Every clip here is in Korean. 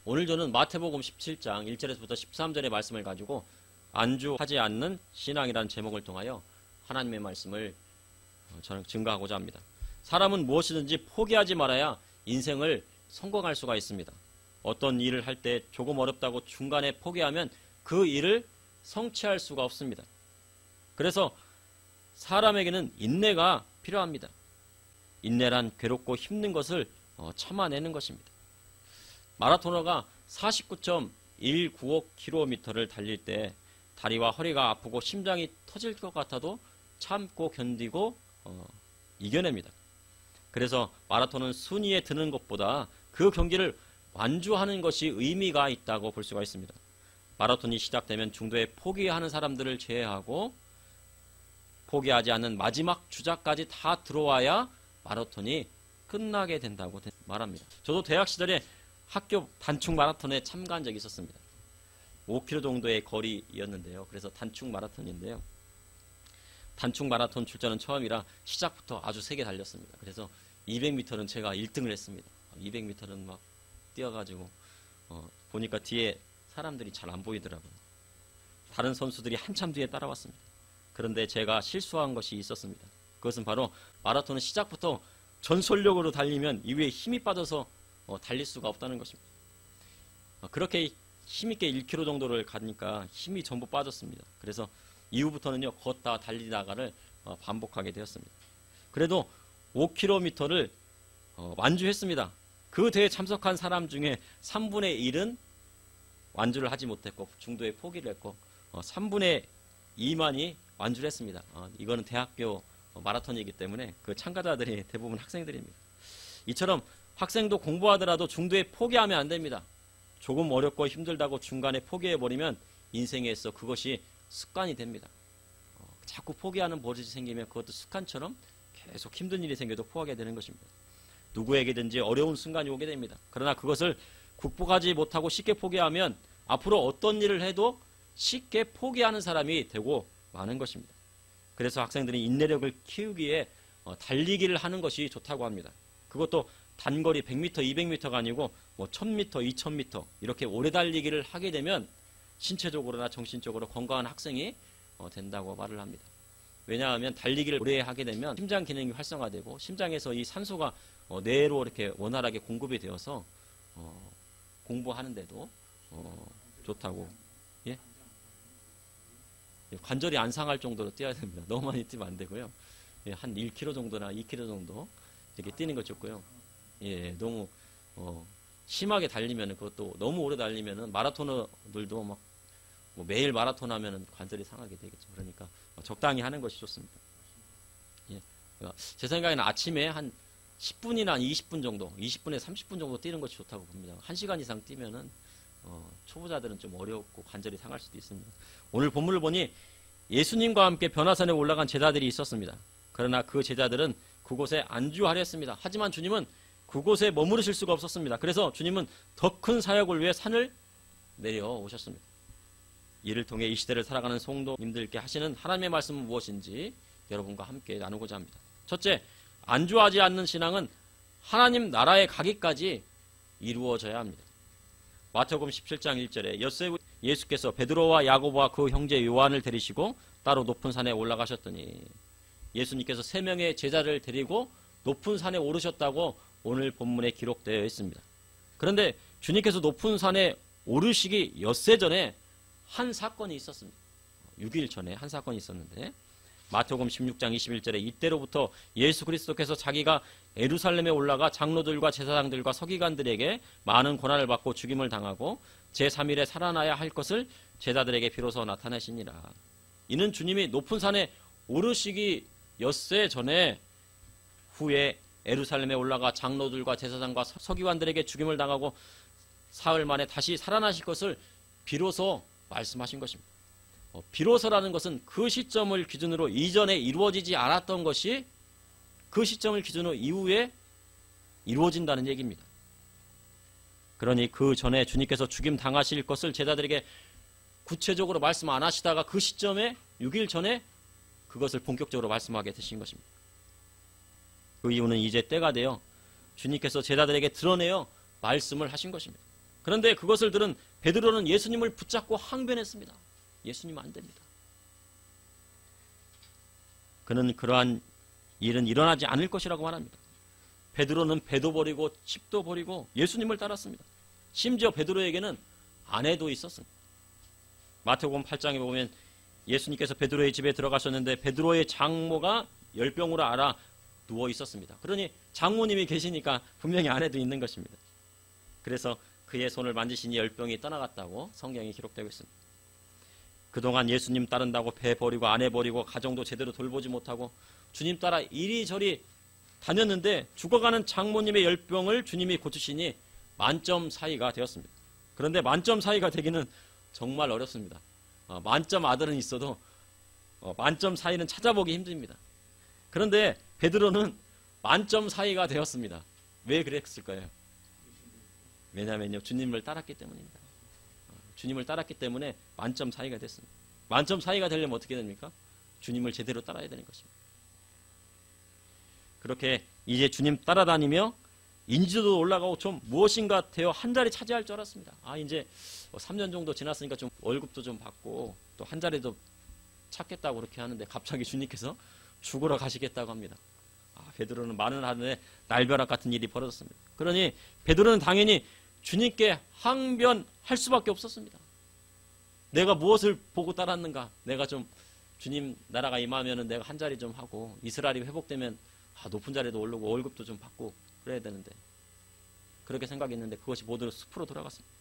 오늘 저는 마태복음 17장 1절에서부터 13절의 말씀을 가지고 안주하지 않는 신앙이라는 제목을 통하여 하나님의 말씀을 저는 증거하고자 합니다. 사람은 무엇이든지 포기하지 말아야 인생을 성공할 수가 있습니다. 어떤 일을 할 때 조금 어렵다고 중간에 포기하면 그 일을 성취할 수가 없습니다. 그래서 사람에게는 인내가 필요합니다. 인내란 괴롭고 힘든 것을 참아내는 것입니다. 마라토너가 49.195km를 달릴 때 다리와 허리가 아프고 심장이 터질 것 같아도 참고 견디고 이겨냅니다. 그래서 마라톤은 순위에 드는 것보다 그 경기를 완주하는 것이 의미가 있다고 볼 수가 있습니다. 마라톤이 시작되면 중도에 포기하는 사람들을 제외하고 포기하지 않는 마지막 주자까지 다 들어와야 마라톤이 끝나게 된다고 말합니다. 저도 대학 시절에 학교 단축 마라톤에 참가한 적이 있었습니다. 5km 정도의 거리였는데요. 그래서 단축 마라톤인데요. 단축 마라톤 출전은 처음이라 시작부터 아주 세게 달렸습니다. 그래서 200m는 제가 1등을 했습니다. 200m는 막 뛰어가지고 보니까 뒤에 사람들이 잘 안 보이더라고요. 다른 선수들이 한참 뒤에 따라왔습니다. 그런데 제가 실수한 것이 있었습니다. 그것은 바로 마라톤은 시작부터 전속력으로 달리면 이후에 힘이 빠져서 달릴 수가 없다는 것입니다. 그렇게 힘있게 1km 정도를 가니까 힘이 전부 빠졌습니다. 그래서 이후부터는요, 걷다 달리다가를 반복하게 되었습니다. 그래도 5km를 완주했습니다. 그 대회에 참석한 사람 중에 3분의 1은 완주를 하지 못했고 중도에 포기를 했고 3분의 2만이 완주를 했습니다. 이거는 대학교 마라톤이기 때문에 그 참가자들이 대부분 학생들입니다. 이처럼 학생도 공부하더라도 중도에 포기하면 안 됩니다. 조금 어렵고 힘들다고 중간에 포기해버리면 인생에서 그것이 습관이 됩니다. 자꾸 포기하는 버릇이 생기면 그것도 습관처럼 계속 힘든 일이 생겨도 포기하게 되는 것입니다. 누구에게든지 어려운 순간이 오게 됩니다. 그러나 그것을 극복하지 못하고 쉽게 포기하면 앞으로 어떤 일을 해도 쉽게 포기하는 사람이 되고 마는 것입니다. 그래서 학생들이 인내력을 키우기에 달리기를 하는 것이 좋다고 합니다. 그것도 단거리 100m, 200m가 아니고 1000m, 2000m 이렇게 오래 달리기를 하게 되면 신체적으로나 정신적으로 건강한 학생이 된다고 말을 합니다. 왜냐하면 달리기를 오래 하게 되면 심장 기능이 활성화되고 심장에서 이 산소가 뇌로 이렇게 원활하게 공급이 되어서 공부하는데도 좋다고. 예? 관절이 안 상할 정도로 뛰어야 됩니다. 너무 많이 뛰면 안 되고요. 예, 한 1km 정도나 2km 정도 이렇게 뛰는 거 좋고요. 예, 너무 심하게 달리면 그것도 너무 오래 달리면은 마라토너들도 막 매일 마라톤 하면은 관절이 상하게 되겠죠. 그러니까 적당히 하는 것이 좋습니다. 예, 제 생각에는 아침에 한 10분이나 20분 정도, 20분에 30분 정도 뛰는 것이 좋다고 봅니다. 1시간 이상 뛰면은 초보자들은 좀 어렵고 관절이 상할 수도 있습니다. 오늘 본문을 보니 예수님과 함께 변화산에 올라간 제자들이 있었습니다. 그러나 그 제자들은 그곳에 안주하려 했습니다. 하지만 주님은 그곳에 머무르실 수가 없었습니다. 그래서 주님은 더 큰 사역을 위해 산을 내려오셨습니다. 이를 통해 이 시대를 살아가는 성도님들께 하시는 하나님의 말씀은 무엇인지 여러분과 함께 나누고자 합니다. 첫째, 안주하지 않는 신앙은 하나님 나라에 가기까지 이루어져야 합니다. 마태복음 17장 1절에 예수께서 베드로와 야고보와 그 형제 요한을 데리시고 따로 높은 산에 올라가셨더니 예수님께서 3명의 제자를 데리고 높은 산에 오르셨다고 오늘 본문에 기록되어 있습니다. 그런데 주님께서 높은 산에 오르시기 엿새 전에 한 사건이 있었습니다. 6일 전에 한 사건이 있었는데 마태복음 16장 21절에 이때로부터 예수 그리스도께서 자기가 예루살렘에 올라가 장로들과 제사장들과 서기관들에게 많은 고난을 받고 죽임을 당하고 제3일에 살아나야 할 것을 제자들에게 비로소 나타내시니라. 이는 주님이 높은 산에 오르시기 엿새 전에 후에 예루살렘에 올라가 장로들과 제사장과 서기관들에게 죽임을 당하고 사흘 만에 다시 살아나실 것을 비로소 말씀하신 것입니다. 비로소라는 것은 그 시점을 기준으로 이전에 이루어지지 않았던 것이 그 시점을 기준으로 이후에 이루어진다는 얘기입니다. 그러니 그 전에 주님께서 죽임 당하실 것을 제자들에게 구체적으로 말씀 안 하시다가 그 시점에 6일 전에 그것을 본격적으로 말씀하게 되신 것입니다. 그 이유는 이제 때가 되어 주님께서 제자들에게 드러내어 말씀을 하신 것입니다. 그런데 그것을 들은 베드로는 예수님을 붙잡고 항변했습니다. 예수님 안 됩니다. 그는 그러한 일은 일어나지 않을 것이라고 말합니다. 베드로는 배도 버리고 집도 버리고 예수님을 따랐습니다. 심지어 베드로에게는 아내도 있었습니다. 마태복음 8장에 보면 예수님께서 베드로의 집에 들어가셨는데 베드로의 장모가 열병으로 앓아 누워 있었습니다. 그러니 장모님이 계시니까 분명히 아내도 있는 것입니다. 그래서 그의 손을 만지시니 열병이 떠나갔다고 성경에 기록되고 있습니다. 그동안 예수님 따른다고 배 버리고 아내 버리고 가정도 제대로 돌보지 못하고 주님 따라 이리저리 다녔는데 죽어가는 장모님의 열병을 주님이 고치시니 만점 사이가 되었습니다. 그런데 만점 사이가 되기는 정말 어렵습니다. 만점 아들은 있어도 만점 사이는 찾아보기 힘듭니다. 그런데 베드로는 만점 사이가 되었습니다. 왜 그랬을까요? 왜냐하면요, 주님을 따랐기 때문입니다. 주님을 따랐기 때문에 만점 사이가 됐습니다. 만점 사이가 되려면 어떻게 됩니까? 주님을 제대로 따라야 되는 것입니다. 그렇게 이제 주님 따라다니며 인지도도 올라가고 좀 무엇인가 되어 한 자리 차지할 줄 알았습니다. 이제 3년 정도 지났으니까 좀 월급도 좀 받고 또 한 자리도 찾겠다고 그렇게 하는데 갑자기 주님께서 죽으러 가시겠다고 합니다. 베드로는 많은 하늘에 날벼락 같은 일이 벌어졌습니다. 그러니 베드로는 당연히 주님께 항변할 수밖에 없었습니다. 내가 무엇을 보고 따랐는가? 내가 좀 주님 나라가 임하면은 내가 한 자리 좀 하고 이스라엘이 회복되면 높은 자리도 오르고 월급도 좀 받고 그래야 되는데 그렇게 생각했는데 그것이 모두 숲으로 돌아갔습니다.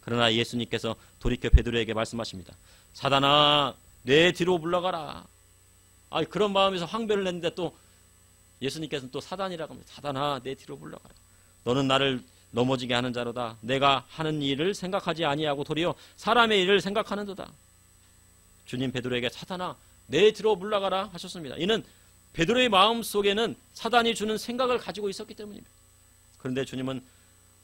그러나 예수님께서 돌이켜 베드로에게 말씀하십니다. 사단아, 내 뒤로 물러가라. 그런 마음에서 항변을 했는데 또 예수님께서는 또 사단이라고 합니다. 사단아, 내 뒤로 물러가라. 너는 나를 넘어지게 하는 자로다. 내가 하는 일을 생각하지 아니하고 도리어 사람의 일을 생각하는도다. 주님 베드로에게 사단아, 내 뒤로 물러가라 하셨습니다. 이는 베드로의 마음 속에는 사단이 주는 생각을 가지고 있었기 때문입니다. 그런데 주님은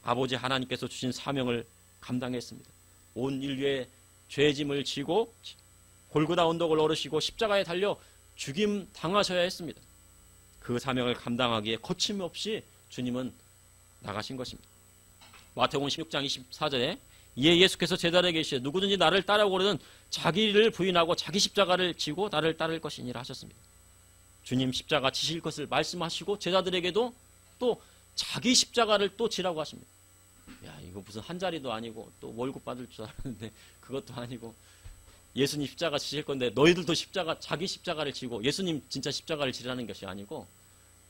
아버지 하나님께서 주신 사명을 감당했습니다. 온 인류의 죄짐을 지고 골고다 언덕을 오르시고 십자가에 달려 죽임 당하셔야 했습니다. 그 사명을 감당하기에 거침없이 주님은 나가신 것입니다. 마태복음 16장 24절에 이에 예수께서 제자들에게 이르시되 누구든지 나를 따라오거든 자기를 부인하고 자기 십자가를 지고 나를 따를 것이니라 하셨습니다. 주님 십자가 지실 것을 말씀하시고 제자들에게도 또 자기 십자가를 또 지라고 하십니다. 이거 무슨 한 자리도 아니고 또 월급 받을 줄 알았는데 그것도 아니고 예수님 십자가 지실 건데 너희들도 자기 십자가를 지고 예수님 진짜 십자가를 지라는 것이 아니고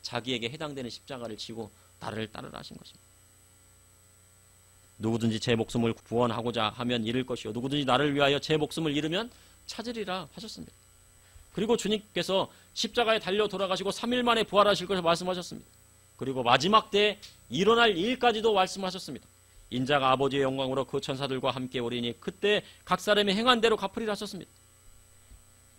자기에게 해당되는 십자가를 지고 나를 따르라 하신 것입니다. 누구든지 제 목숨을 구원하고자 하면 잃을 것이요 누구든지 나를 위하여 제 목숨을 잃으면 찾으리라 하셨습니다. 그리고 주님께서 십자가에 달려 돌아가시고 3일 만에 부활하실 것을 말씀하셨습니다. 그리고 마지막 때에 일어날 일까지도 말씀하셨습니다. 인자가 아버지의 영광으로 그 천사들과 함께 오리니 그때 각 사람이 행한 대로 갚으리라 하셨습니다.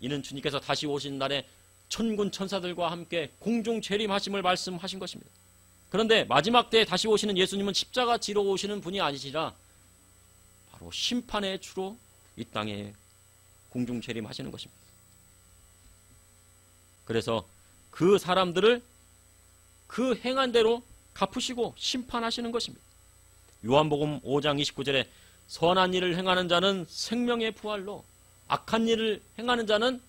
이는 주님께서 다시 오신 날에 천군 천사들과 함께 공중 재림하심을 말씀하신 것입니다. 그런데 마지막 때에 다시 오시는 예수님은 십자가 지러 오시는 분이 아니시라 바로 심판의 주로 이 땅에 공중 재림하시는 것입니다. 그래서 그 사람들을 그 행한 대로 갚으시고 심판하시는 것입니다. 요한복음 5장 29절에 선한 일을 행하는 자는 생명의 부활로 악한 일을 행하는 자는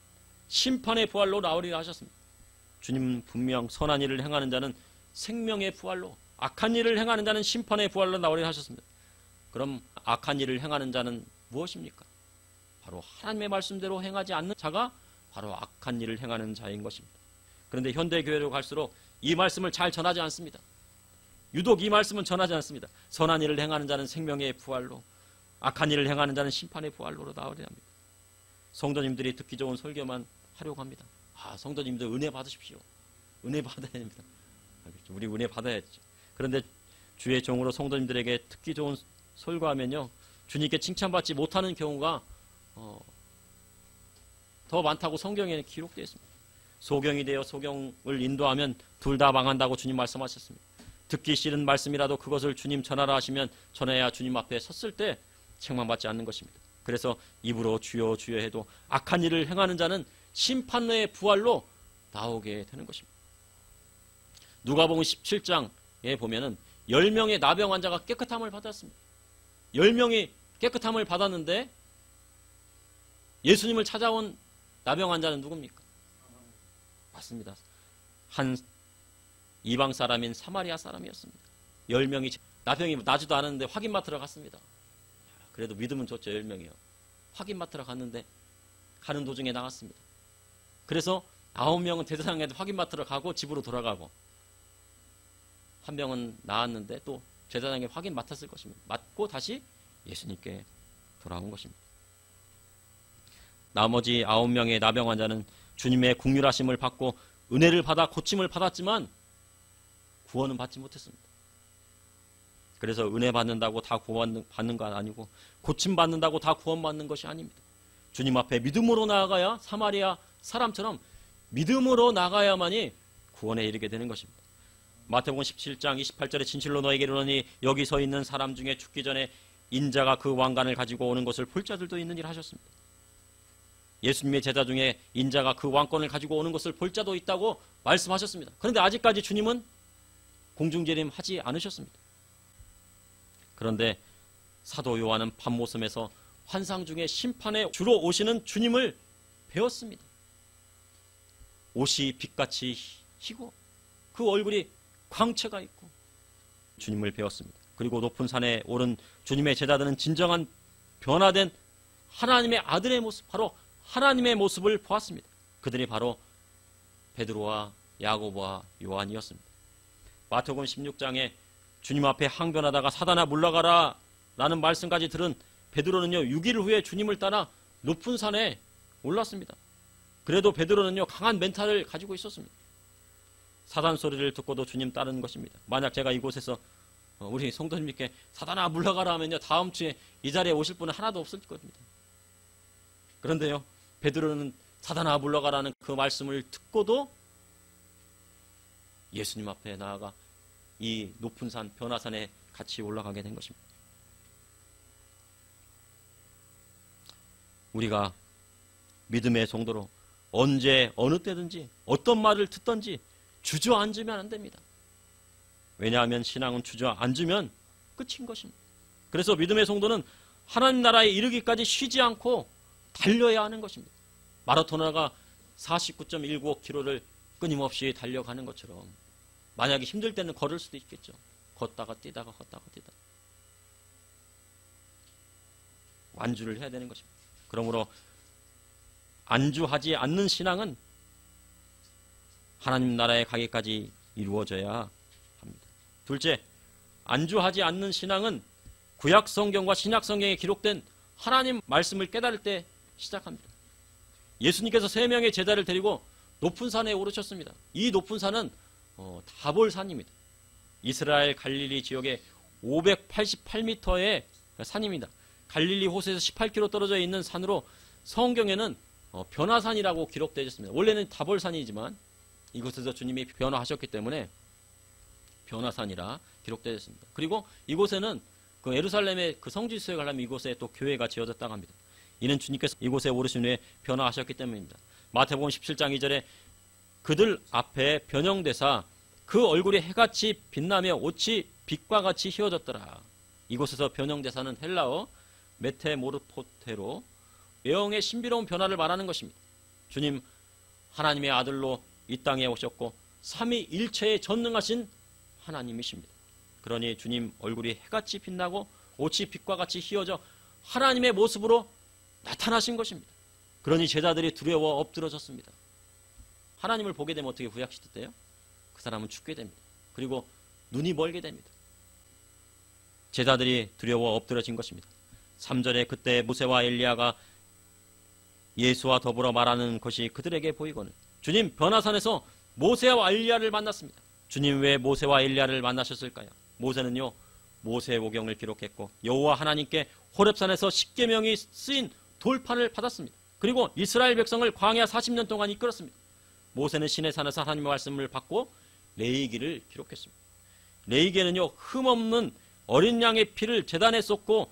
심판의 부활로 나오리라 하셨습니다. 주님은 분명 선한 일을 행하는 자는 생명의 부활로 악한 일을 행하는 자는 심판의 부활로 나오리라 하셨습니다. 그럼 악한 일을 행하는 자는 무엇입니까? 바로 하나님의 말씀대로 행하지 않는 자가 바로 악한 일을 행하는 자인 것입니다. 그런데 현대교회로 갈수록 이 말씀을 잘 전하지 않습니다. 유독 이 말씀은 전하지 않습니다. 선한 일을 행하는 자는 생명의 부활로 악한 일을 행하는 자는 심판의 부활로 나오리라 합니다. 성도님들이 듣기 좋은 설교만 하려고 합니다. 성도님들 은혜 받으십시오. 은혜 받아야 됩니다. 우리 은혜 받아야죠. 그런데 주의 종으로 성도님들에게 듣기 좋은 설교하면요 주님께 칭찬받지 못하는 경우가 더 많다고 성경에 기록되어 있습니다. 소경이 되어 소경을 인도하면 둘 다 망한다고 주님 말씀하셨습니다. 듣기 싫은 말씀이라도 그것을 주님 전하라 하시면 전해야 주님 앞에 섰을 때 책망받지 않는 것입니다. 그래서 입으로 주여 주여 해도 악한 일을 행하는 자는 심판의 부활로 나오게 되는 것입니다. 누가복음 17장에 보면은 10명의 나병 환자가 깨끗함을 받았습니다. 10명이 깨끗함을 받았는데 예수님을 찾아온 나병 환자는 누굽니까? 맞습니다. 한 이방 사람인 사마리아 사람이었습니다. 10명이 나병이 나지도 않았는데 확인 맡으러 갔습니다. 그래도 믿음은 좋죠. 10명이요. 확인 맡으러 갔는데 가는 도중에 나갔습니다. 그래서 9명은 대제사장에 확인 맡으러 가고 집으로 돌아가고, 한 명은 나았는데 또 제사장에 확인 맡았을 것입니다. 맡고 다시 예수님께 돌아온 것입니다. 나머지 9명의 나병 환자는 주님의 긍휼하심을 받고 은혜를 받아 고침을 받았지만 구원은 받지 못했습니다. 그래서 은혜 받는다고 다 구원받는 건 아니고, 고침 받는다고 다 구원받는 것이 아닙니다. 주님 앞에 믿음으로 나아가야, 사마리아 사람처럼 믿음으로 나가야만이 구원에 이르게 되는 것입니다. 마태복음 17장 28절에 진실로 너에게 이르노니 여기 서 있는 사람 중에 죽기 전에 인자가 그 왕관을 가지고 오는 것을 볼 자들도 있느니라 하셨습니다. 예수님의 제자 중에 인자가 그 왕권을 가지고 오는 것을 볼 자도 있다고 말씀하셨습니다. 그런데 아직까지 주님은 공중재림하지 않으셨습니다. 그런데 사도 요한은 밤모섬에서 환상 중에 심판에 주로 오시는 주님을 배웠습니다. 옷이 빛같이 희고 그 얼굴이 광채가 있고 주님을 배웠습니다. 그리고 높은 산에 오른 주님의 제자들은 진정한 변화된 하나님의 아들의 모습, 바로 하나님의 모습을 보았습니다. 그들이 바로 베드로와 야고보와 요한이었습니다. 마태복음 16장에 주님 앞에 항변하다가 사단아 물러가라 라는 말씀까지 들은 베드로는요, 6일 후에 주님을 따라 높은 산에 올랐습니다. 그래도 베드로는요, 강한 멘탈을 가지고 있었습니다. 사단 소리를 듣고도 주님 따르는 것입니다. 만약 제가 이곳에서 우리 성도님께 사단아 물러가라 하면요, 다음 주에 이 자리에 오실 분은 하나도 없을 겁니다. 그런데요, 베드로는 사단아 물러가라는 그 말씀을 듣고도 예수님 앞에 나아가 이 높은 산 변화산에 같이 올라가게 된 것입니다. 우리가 믿음의 성도로 언제 어느 때든지 어떤 말을 듣든지 주저앉으면 안 됩니다. 왜냐하면 신앙은 주저앉으면 끝인 것입니다. 그래서 믿음의 성도는 하나님 나라에 이르기까지 쉬지 않고 달려야 하는 것입니다. 마라토너가 49.195km를 끊임없이 달려가는 것처럼 만약에 힘들 때는 걸을 수도 있겠죠. 걷다가 뛰다가 걷다가 뛰다가 완주를 해야 되는 것입니다. 그러므로 안주하지 않는 신앙은 하나님 나라에 가기까지 이루어져야 합니다. 둘째, 안주하지 않는 신앙은 구약 성경과 신약 성경에 기록된 하나님 말씀을 깨달을 때 시작합니다. 예수님께서 3명의 제자를 데리고 높은 산에 오르셨습니다. 이 높은 산은 다볼산입니다. 이스라엘 갈릴리 지역의 588m의 산입니다. 갈릴리 호수에서 18km 떨어져 있는 산으로 성경에는 변화산이라고 기록되어 있습니다. 원래는 다볼산이지만 이곳에서 주님이 변화하셨기 때문에 변화산이라 기록되어 있습니다. 그리고 이곳에는 그 예루살렘의 그 성지 수에 가려면 이곳에 또 교회가 지어졌다고 합니다. 이는 주님께서 이곳에 오르신 후에 변화하셨기 때문입니다. 마태복음 17장 2절에 그들 앞에 변형되사 그 얼굴이 해같이 빛나며 옷이 빛과 같이 휘어졌더라. 이곳에서 변형되사는 헬라어 메테모르포테로 외형의 신비로운 변화를 말하는 것입니다. 주님 하나님의 아들로 이 땅에 오셨고 삼위일체에 전능하신 하나님이십니다. 그러니 주님 얼굴이 해같이 빛나고 옷이 빛과 같이 휘어져 하나님의 모습으로 나타나신 것입니다. 그러니 제자들이 두려워 엎드러졌습니다. 하나님을 보게 되면 어떻게 구약시대 때요? 그 사람은 죽게 됩니다. 그리고 눈이 멀게 됩니다. 제자들이 두려워 엎드러진 것입니다. 3절에 그때 모세와 엘리야가 예수와 더불어 말하는 것이 그들에게 보이거늘 주님 변화산에서 모세와 엘리야를 만났습니다. 주님 왜 모세와 엘리야를 만나셨을까요? 모세는요 모세오경을 기록했고 여호와 하나님께 호렙산에서 십계명이 쓰인 돌판을 받았습니다. 그리고 이스라엘 백성을 광야 40년 동안 이끌었습니다. 모세는 시내 산에서 하나님의 말씀을 받고 레위기를 기록했습니다. 레위기에는요 흠없는 어린 양의 피를 제단에 쏟고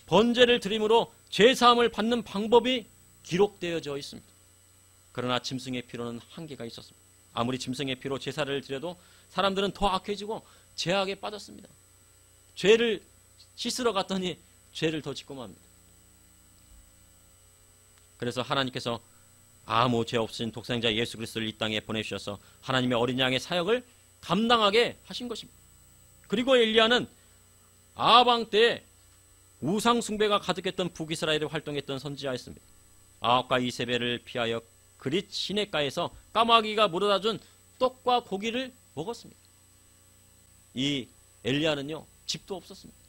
번제를 드림으로 죄사함을 받는 방법이 기록되어져 있습니다. 그러나 짐승의 피로는 한계가 있었습니다. 아무리 짐승의 피로 제사를 드려도 사람들은 더 악해지고 죄악에 빠졌습니다. 죄를 씻으러 갔더니 죄를 더 짓고 맙니다. 그래서 하나님께서 아무 죄 없으신 독생자 예수 그리스도를 이 땅에 보내주셔서 하나님의 어린 양의 사역을 감당하게 하신 것입니다. 그리고 엘리야는 아방 때에 우상 숭배가 가득했던 북이스라엘에 활동했던 선지자였습니다. 아합과 이세벨을 피하여 그릿 시내가에서 까마귀가 물어다준 떡과 고기를 먹었습니다. 이 엘리야는요, 집도 없었습니다.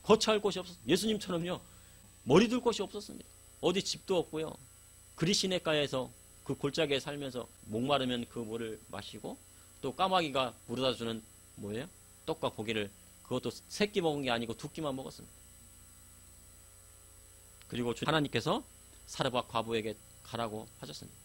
거처할 곳이 없었습니다. 예수님처럼요, 머리 둘 곳이 없었습니다. 어디 집도 없고요, 그릿 시내가에서 그 골짜기에 살면서 목마르면 그 물을 마시고, 또 까마귀가 물어다주는 뭐예요? 떡과 고기를, 그것도 세 끼 먹은 게 아니고 두 끼만 먹었습니다. 그리고 하나님께서 사르밧 과부에게 가라고 하셨습니다.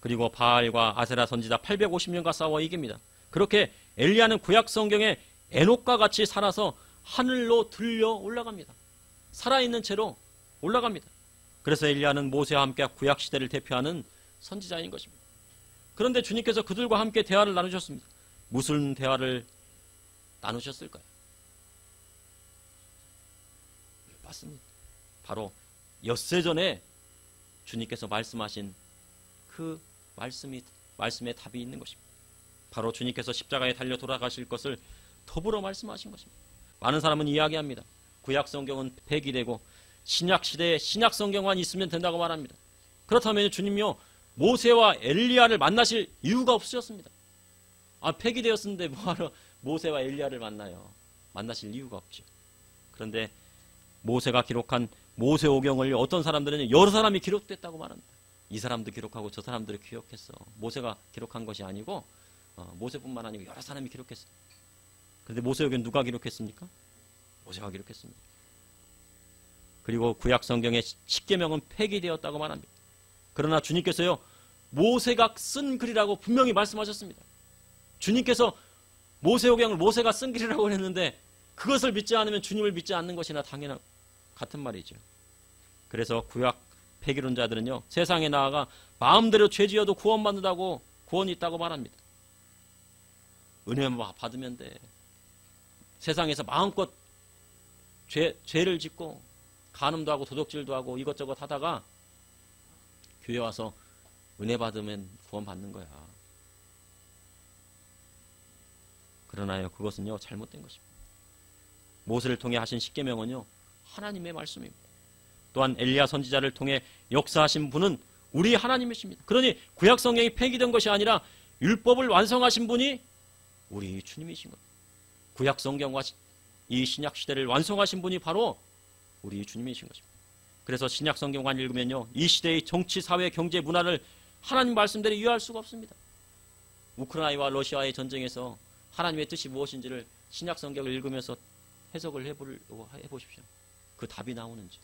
그리고 바알과 아세라 선지자 850년과 싸워 이깁니다. 그렇게 엘리야는 구약 성경에 에녹과 같이 살아서 하늘로 들려 올라갑니다. 살아있는 채로 올라갑니다. 그래서 엘리야는 모세와 함께 구약 시대를 대표하는 선지자인 것입니다. 그런데 주님께서 그들과 함께 대화를 나누셨습니다. 무슨 대화를 나누셨을까요? 맞습니다. 바로 엿새 전에 주님께서 말씀하신 그 말씀의 답이 있는 것입니다. 바로 주님께서 십자가에 달려 돌아가실 것을 더불어 말씀하신 것입니다. 많은 사람은 이야기합니다. 구약 성경은 폐기되고 신약 시대에 신약 성경만 있으면 된다고 말합니다. 그렇다면 주님요, 모세와 엘리야를 만나실 이유가 없으셨습니다. 폐기되었는데 뭐하러 모세와 엘리야를 만나요? 만나실 이유가 없죠. 그런데 모세가 기록한 모세오경을 어떤 사람들은 여러 사람이 기록됐다고 말합니다. 이 사람도 기록하고 저 사람들을 기록했어. 모세가 기록한 것이 아니고 모세뿐만 아니고 여러 사람이 기록했어요. 그런데 모세오경 누가 기록했습니까? 모세가 기록했습니다. 그리고 구약 성경의 십계명은 폐기되었다고 말합니다. 그러나 주님께서요, 모세가 쓴 글이라고 분명히 말씀하셨습니다. 주님께서 모세오경을 모세가 쓴 글이라고 했는데 그것을 믿지 않으면 주님을 믿지 않는 것이나 당연한 같은 말이죠. 그래서 구약 폐기론자들은요, 세상에 나아가 마음대로 죄지어도 구원받는다고 구원이 있다고 말합니다. 은혜만 받으면 돼. 세상에서 마음껏 죄를 짓고 간음도 하고 도둑질도 하고 이것저것 하다가 교회 와서 은혜 받으면 구원받는 거야. 그러나요, 그것은요, 잘못된 것입니다. 모세를 통해 하신 십계명은요, 하나님의 말씀입니다. 또한 엘리야 선지자를 통해 역사하신 분은 우리 하나님이십니다. 그러니 구약 성경이 폐기된 것이 아니라 율법을 완성하신 분이 우리 주님이신 겁니다. 구약 성경과 이 신약 시대를 완성하신 분이 바로 우리 주님이신 것입니다. 그래서 신약 성경만 읽으면요, 이 시대의 정치, 사회, 경제, 문화를 하나님 말씀대로 이해할 수가 없습니다. 우크라이나와 러시아의 전쟁에서 하나님의 뜻이 무엇인지를 신약 성경을 읽으면서 해석을 해보십시오. 그 답이 나오는지.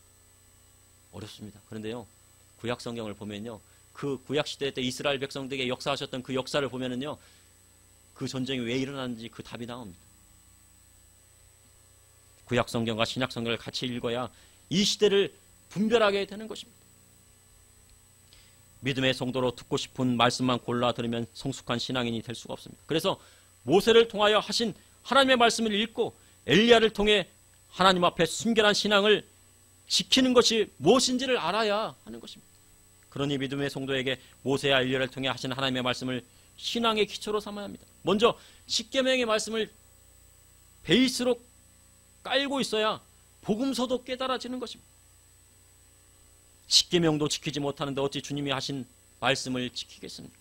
어렵습니다. 그런데요, 구약 성경을 보면요, 그 구약 시대 때 이스라엘 백성들에게 역사하셨던 그 역사를 보면은요, 그 전쟁이 왜 일어났는지 그 답이 나옵니다. 구약 성경과 신약 성경을 같이 읽어야 이 시대를 분별하게 되는 것입니다. 믿음의 성도로 듣고 싶은 말씀만 골라 들으면 성숙한 신앙인이 될 수가 없습니다. 그래서 모세를 통하여 하신 하나님의 말씀을 읽고 엘리야를 통해 하나님 앞에 순결한 신앙을 지키는 것이 무엇인지를 알아야 하는 것입니다. 그러니 믿음의 성도에게 모세와 엘리야를 통해 하신 하나님의 말씀을 신앙의 기초로 삼아야 합니다. 먼저 십계명의 말씀을 베이스로 깔고 있어야 복음서도 깨달아지는 것입니다. 십계명도 지키지 못하는데 어찌 주님이 하신 말씀을 지키겠습니까?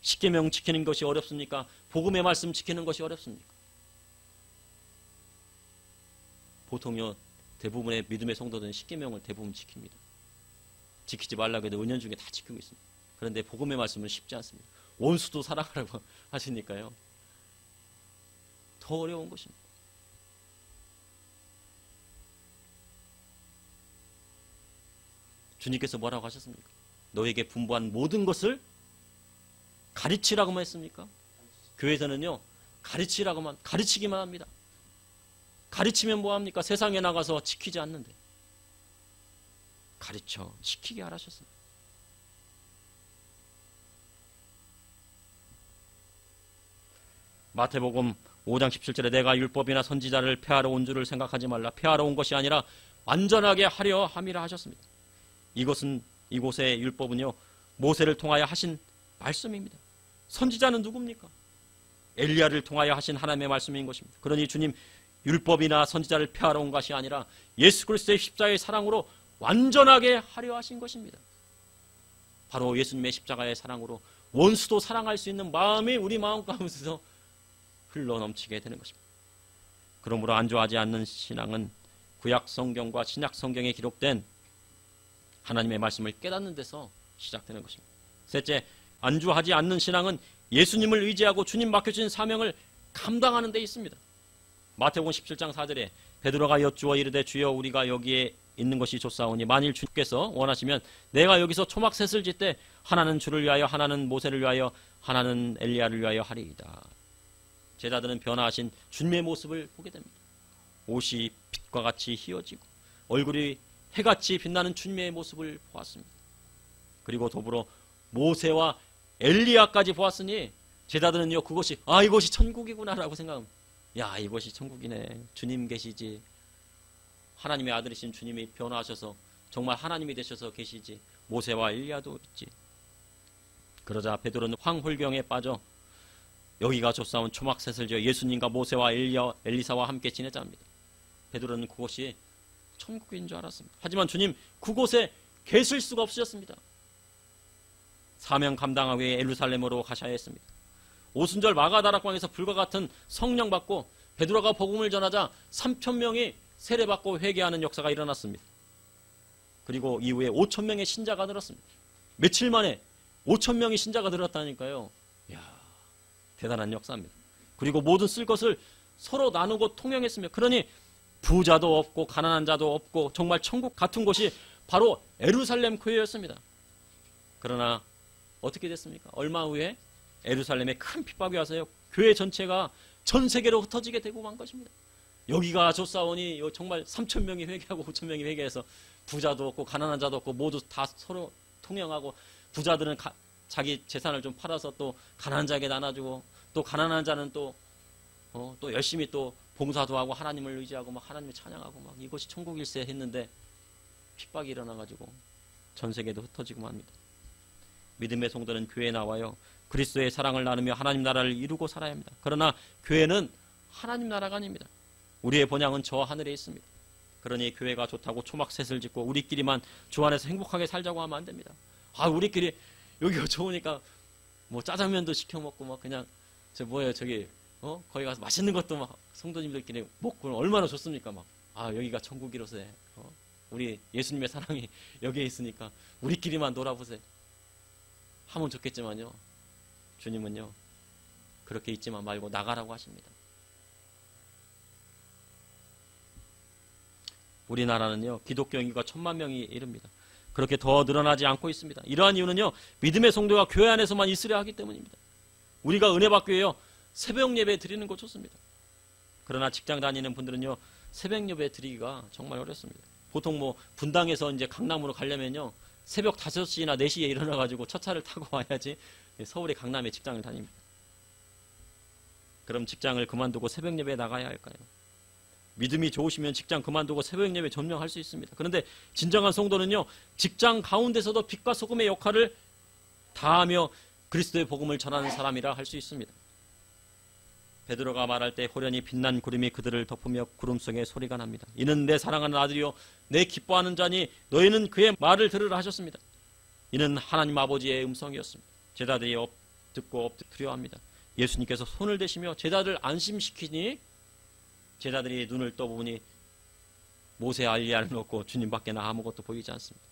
십계명 지키는 것이 어렵습니까? 복음의 말씀 지키는 것이 어렵습니까? 보통요, 대부분의 믿음의 성도들은 십계명을 대부분 지킵니다. 지키지 말라고 해도 은연중에 다 지키고 있습니다. 그런데 복음의 말씀은 쉽지 않습니다. 원수도 사랑하라고 하시니까요, 더 어려운 것입니다. 주님께서 뭐라고 하셨습니까? 너에게 분부한 모든 것을 가르치라고만 했습니까? 교회에서는요, 가르치기만 합니다. 가르치면 뭐합니까? 세상에 나가서 지키지 않는데. 가르쳐 지키게 하라셨습니다. 마태복음 5장 17절에 내가 율법이나 선지자를 폐하러 온 줄을 생각하지 말라. 폐하러 온 것이 아니라 완전하게 하려 함이라 하셨습니다. 이곳의 율법은요, 모세를 통하여 하신 말씀입니다. 선지자는 누굽니까? 엘리야를 통하여 하신 하나님의 말씀인 것입니다. 그러니 주님 율법이나 선지자를 폐하러 온 것이 아니라 예수 그리스도의 십자가의 사랑으로 완전하게 하려 하신 것입니다. 바로 예수님의 십자가의 사랑으로 원수도 사랑할 수 있는 마음이 우리 마음 가운데서 흘러넘치게 되는 것입니다. 그러므로 안주하지 않는 신앙은 구약 성경과 신약 성경에 기록된 하나님의 말씀을 깨닫는 데서 시작되는 것입니다. 셋째, 안주하지 않는 신앙은 예수님을 의지하고 주님 맡겨주신 사명을 감당하는 데 있습니다. 마태복음 17장 4절에 베드로가 여쭈어 이르되 주여 우리가 여기에 있는 것이 좋사오니 만일 주께서 원하시면 내가 여기서 초막셋을 짓되 하나는 주를 위하여 하나는 모세를 위하여 하나는 엘리야를 위하여 하리이다. 제자들은 변화하신 주님의 모습을 보게 됩니다. 옷이 빛과 같이 희어지고 얼굴이 해같이 빛나는 주님의 모습을 보았습니다. 그리고 더불어 모세와 엘리야까지 보았으니 제자들은요 이것이 천국이구나라고 생각합니다. 야, 이것이 천국이네. 주님 계시지. 하나님의 아들이신 주님이 변화하셔서 정말 하나님이 되셔서 계시지. 모세와 엘리야도 있지. 그러자 베드로는 황홀경에 빠져 여기가 좋사온 초막셋을 지어 예수님과 모세와 엘리사와 함께 지내자 합니다. 베드로는 그곳이 천국인 줄 알았습니다. 하지만 주님 그곳에 계실 수가 없으셨습니다. 사명 감당하기 위해 예루살렘으로 가셔야 했습니다. 오순절 마가다락방에서 불과 같은 성령 받고 베드로가 복음을 전하자 3,000명이 세례받고 회개하는 역사가 일어났습니다. 그리고 이후에 5,000명의 신자가 늘었습니다. 며칠 만에 5,000명의 신자가 늘었다니까요. 이야, 대단한 역사입니다. 그리고 모든 쓸 것을 서로 나누고 통용했으며, 그러니 부자도 없고 가난한 자도 없고 정말 천국 같은 곳이 바로 예루살렘 교회였습니다. 그러나 어떻게 됐습니까? 얼마 후에 예루살렘에 큰 핍박이 와서요, 교회 전체가 전 세계로 흩어지게 되고 만 것입니다. 여기가 좋사오니 정말 3,000명이 회개하고 5,000명이 회개해서 부자도 없고 가난한 자도 없고 모두 다 서로 통용하고, 부자들은 자기 재산을 좀 팔아서 또 가난한 자에게 나눠주고, 또 가난한 자는 또 열심히 또 봉사도 하고 하나님을 의지하고 막 하나님을 찬양하고 막 이것이 천국일세 했는데 핍박이 일어나가지고 전 세계도 흩어지고 맙니다. 믿음의 성도는 교회에 나와요, 그리스도의 사랑을 나누며 하나님 나라를 이루고 살아야 합니다. 그러나 교회는 하나님 나라가 아닙니다. 우리의 본향은 저 하늘에 있습니다. 그러니 교회가 좋다고 초막셋을 짓고 우리끼리만 주 안에서 행복하게 살자고 하면 안 됩니다. 우리끼리 여기가 좋으니까 뭐 짜장면도 시켜 먹고 막 그냥 거기 가서 맛있는 것도 막 성도님들끼리 먹고 얼마나 좋습니까? 막 여기가 천국이로세. 우리 예수님의 사랑이 여기에 있으니까 우리끼리만 놀아보세 하면 좋겠지만요, 주님은요 그렇게 있지만 말고 나가라고 하십니다. 우리나라는요 기독교 인구가 1,000만 명이 이릅니다. 그렇게 더 늘어나지 않고 있습니다. 이러한 이유는요, 믿음의 성도가 교회 안에서만 있으려 하기 때문입니다. 우리가 은혜받교회요 새벽 예배 드리는 거 좋습니다. 그러나 직장 다니는 분들은요 새벽 예배 드리기가 정말 어렵습니다. 보통 분당에서 이제 강남으로 가려면요 새벽 5시나 4시에 일어나가지고 첫 차를 타고 와야지 서울의 강남에 직장을 다닙니다. 그럼 직장을 그만두고 새벽 예배에 나가야 할까요? 믿음이 좋으시면 직장 그만두고 새벽 예배 전념할 수 있습니다. 그런데 진정한 성도는요 직장 가운데서도 빛과 소금의 역할을 다하며 그리스도의 복음을 전하는 사람이라 할 수 있습니다. 베드로가 말할 때 호련히 빛난 구름이 그들을 덮으며 구름 속에 소리가 납니다. 이는 내 사랑하는 아들이요 내 기뻐하는 자니 너희는 그의 말을 들으라 하셨습니다. 이는 하나님 아버지의 음성이었습니다. 제자들이 듣고 엎드려 합니다. 예수님께서 손을 대시며 제자들을 안심시키니 제자들이 눈을 떠보니 모세와 엘리야는 없고 주님밖에나 아무것도 보이지 않습니다.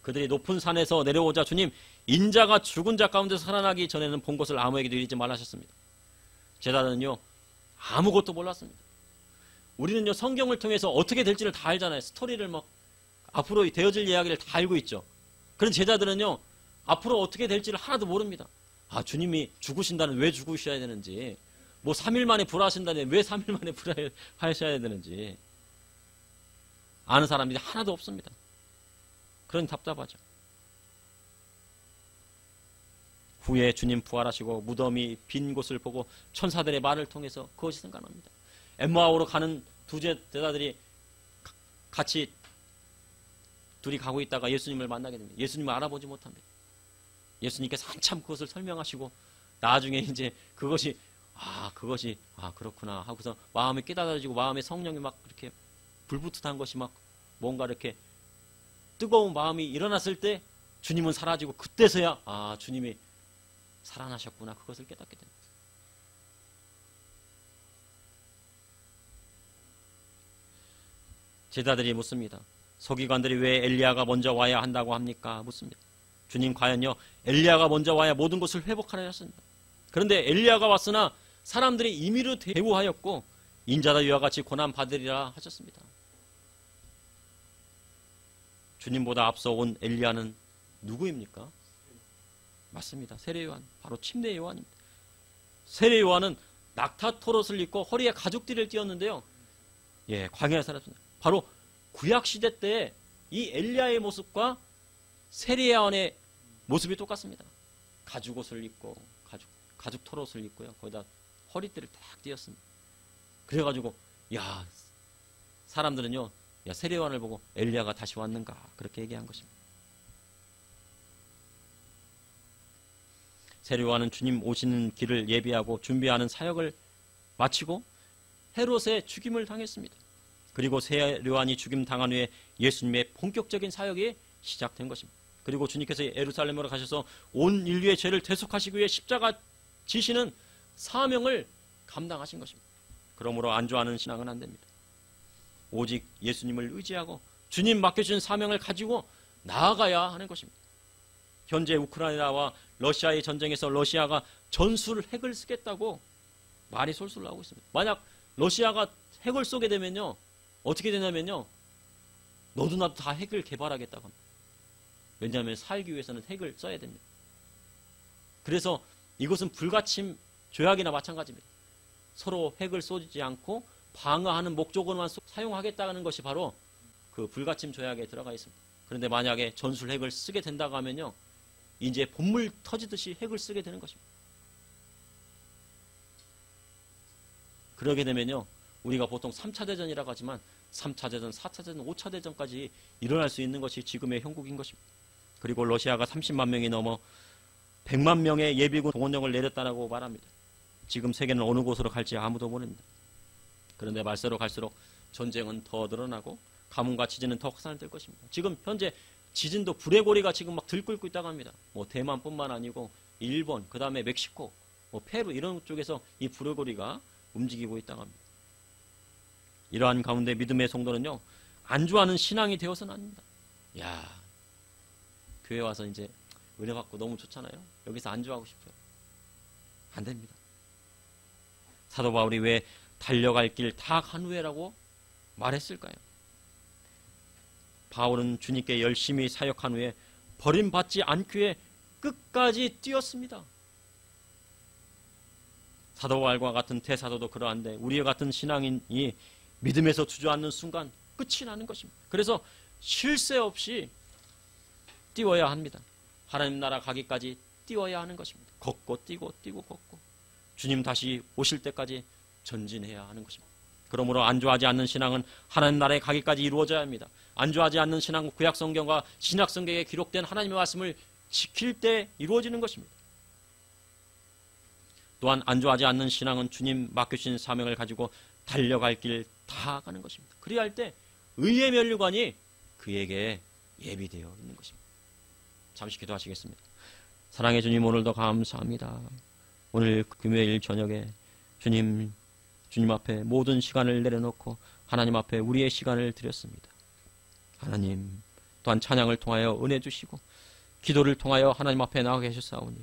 그들이 높은 산에서 내려오자 주님, 인자가 죽은 자 가운데서 살아나기 전에는 본 것을 아무에게도 이르지 말라 하셨습니다. 제자들은요 아무것도 몰랐습니다. 우리는요 성경을 통해서 어떻게 될지를 다 알잖아요. 스토리를 앞으로 되어질 이야기를 다 알고 있죠. 그런 제자들은요 앞으로 어떻게 될지를 하나도 모릅니다. 주님이 죽으신다는 왜 죽으셔야 되는지, 3일 만에 부활하신다는 왜 3일 만에 부활하셔야 되는지 아는 사람들이 하나도 없습니다. 그런 답답하죠. 후에 주님 부활하시고 무덤이 빈 곳을 보고 천사들의 말을 통해서 그것이 생각납니다. 엠마오로 가는 두 제자들이 같이 둘이 가고 있다가 예수님을 만나게 됩니다. 예수님을 알아보지 못합니다. 예수님께서 한참 그것을 설명하시고 나중에 이제 그것이 그렇구나 하고서 마음이 깨달아지고 마음에 성령이 막 이렇게 불붙듯한 것이 막 뭔가 이렇게 뜨거운 마음이 일어났을 때 주님은 사라지고 그때서야 주님이 살아나셨구나 그것을 깨닫게 됩니다. 제자들이 묻습니다. 서기관들이 왜 엘리야가 먼저 와야 한다고 합니까? 묻습니다. 주님 과연요 엘리야가 먼저 와야 모든 것을 회복하려 하셨습니다. 그런데 엘리야가 왔으나 사람들이 임의로 대우하였고 인자다 이와 같이 고난 받으리라 하셨습니다. 주님보다 앞서 온 엘리야는 누구입니까? 맞습니다. 세례 요한, 바로 침례 요한입니다. 세례 요한은 낙타 토롯을 입고 허리에 가죽띠를 띄었는데요. 광야에 살았습니다. 바로 구약 시대 때 이 엘리야의 모습과 세례 요한의 모습이 똑같습니다. 가죽 옷을 입고 가죽 토롯을 입고요. 거기다 허리띠를 딱 띄었습니다. 그래가지고 사람들은요 세례 요한을 보고 엘리야가 다시 왔는가 그렇게 얘기한 것입니다. 세례 요한은 주님 오시는 길을 예비하고 준비하는 사역을 마치고 헤롯의 죽임을 당했습니다. 그리고 세례 요한이 죽임 당한 후에 예수님의 본격적인 사역이 시작된 것입니다. 그리고 주님께서 예루살렘으로 가셔서 온 인류의 죄를 대속하시기 위해 십자가 지시는 사명을 감당하신 것입니다. 그러므로 안주하는 신앙은 안 됩니다. 오직 예수님을 의지하고 주님 맡겨주신 사명을 가지고 나아가야 하는 것입니다. 현재 우크라이나와 러시아의 전쟁에서 러시아가 전술 핵을 쓰겠다고 말이 솔솔 나오고 있습니다. 만약 러시아가 핵을 쏘게 되면요 어떻게 되냐면요 너도 나도 다 핵을 개발하겠다고 합니다. 왜냐하면 살기 위해서는 핵을 써야 됩니다. 그래서 이것은 불가침 조약이나 마찬가지입니다. 서로 핵을 쏘지 않고 방어하는 목적으로만 사용하겠다는 것이 바로 그 불가침 조약에 들어가 있습니다. 그런데 만약에 전술 핵을 쓰게 된다고 하면요 이제 본물 터지듯이 핵을 쓰게 되는 것입니다. 그러게 되면요 우리가 보통 3차 대전이라고 하지만 3차 대전, 4차 대전, 5차 대전까지 일어날 수 있는 것이 지금의 형국인 것입니다. 그리고 러시아가 30만 명이 넘어 100만 명의 예비군 동원령을 내렸다고 말합니다. 지금 세계는 어느 곳으로 갈지 아무도 모릅니다. 그런데 말세로 갈수록 전쟁은 더 늘어나고 가뭄과 지진은 더 확산될 것입니다. 지금 현재 지진도 불의 고리가 지금 막 들끓고 있다고 합니다. 대만뿐만 아니고 일본, 그 다음에 멕시코, 페루 이런 쪽에서 이 불의 고리가 움직이고 있다고 합니다. 이러한 가운데 믿음의 성도는요 안주하는 신앙이 되어서는 안 됩니다. 교회 와서 이제 은혜 받고 너무 좋잖아요. 여기서 안주하고 싶어요. 안 됩니다. 사도 바울이 왜 달려갈 길 다 간 후에라고 말했을까요? 바울은 주님께 열심히 사역한 후에 버림받지 않기 위해 끝까지 뛰었습니다. 사도 바울과 같은 대사도도 그러한데 우리와 같은 신앙인이 믿음에서 주저앉는 순간 끝이 나는 것입니다. 그래서 쉴 새 없이 뛰어야 합니다. 하나님 나라 가기까지 뛰어야 하는 것입니다. 걷고 뛰고 걷고 주님 다시 오실 때까지 전진해야 하는 것입니다. 그러므로 안주하지 않는 신앙은 하나님 나라에 가기까지 이루어져야 합니다. 안주하지 않는 신앙은 구약 성경과 신약 성경에 기록된 하나님의 말씀을 지킬 때 이루어지는 것입니다. 또한 안주하지 않는 신앙은 주님 맡겨주신 사명을 가지고 달려갈 길 다 가는 것입니다. 그리야 할 때 의의 면류관이 그에게 예비되어 있는 것입니다. 잠시 기도하시겠습니다. 사랑의 주님 오늘도 감사합니다. 오늘 금요일 저녁에 주님 앞에 모든 시간을 내려놓고 하나님 앞에 우리의 시간을 드렸습니다. 하나님 또한 찬양을 통하여 은혜 주시고 기도를 통하여 하나님 앞에 나아가 계셨사오니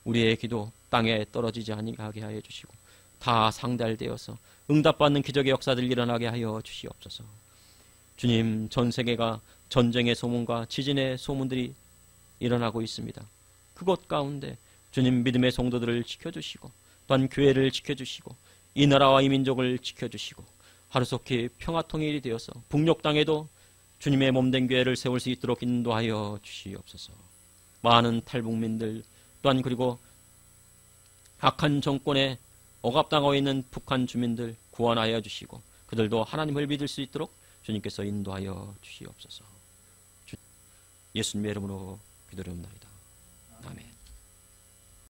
우리의 기도 땅에 떨어지지 아니하게 하여 주시고 다 상달되어서 응답받는 기적의 역사들 일어나게 하여 주시옵소서. 주님 전 세계가 전쟁의 소문과 지진의 소문들이 일어나고 있습니다. 그것 가운데 주님 믿음의 성도들을 지켜주시고 또한 교회를 지켜주시고 이 나라와 이 민족을 지켜주시고 하루속히 평화통일이 되어서 북녘 땅에도 주님의 몸된 교회를 세울 수 있도록 인도하여 주시옵소서. 많은 탈북민들 또한 그리고 악한 정권에 억압당하고 있는 북한 주민들 구원하여 주시고 그들도 하나님을 믿을 수 있도록 주님께서 인도하여 주시옵소서. 예수님의 이름으로 기도드립니다. 아멘.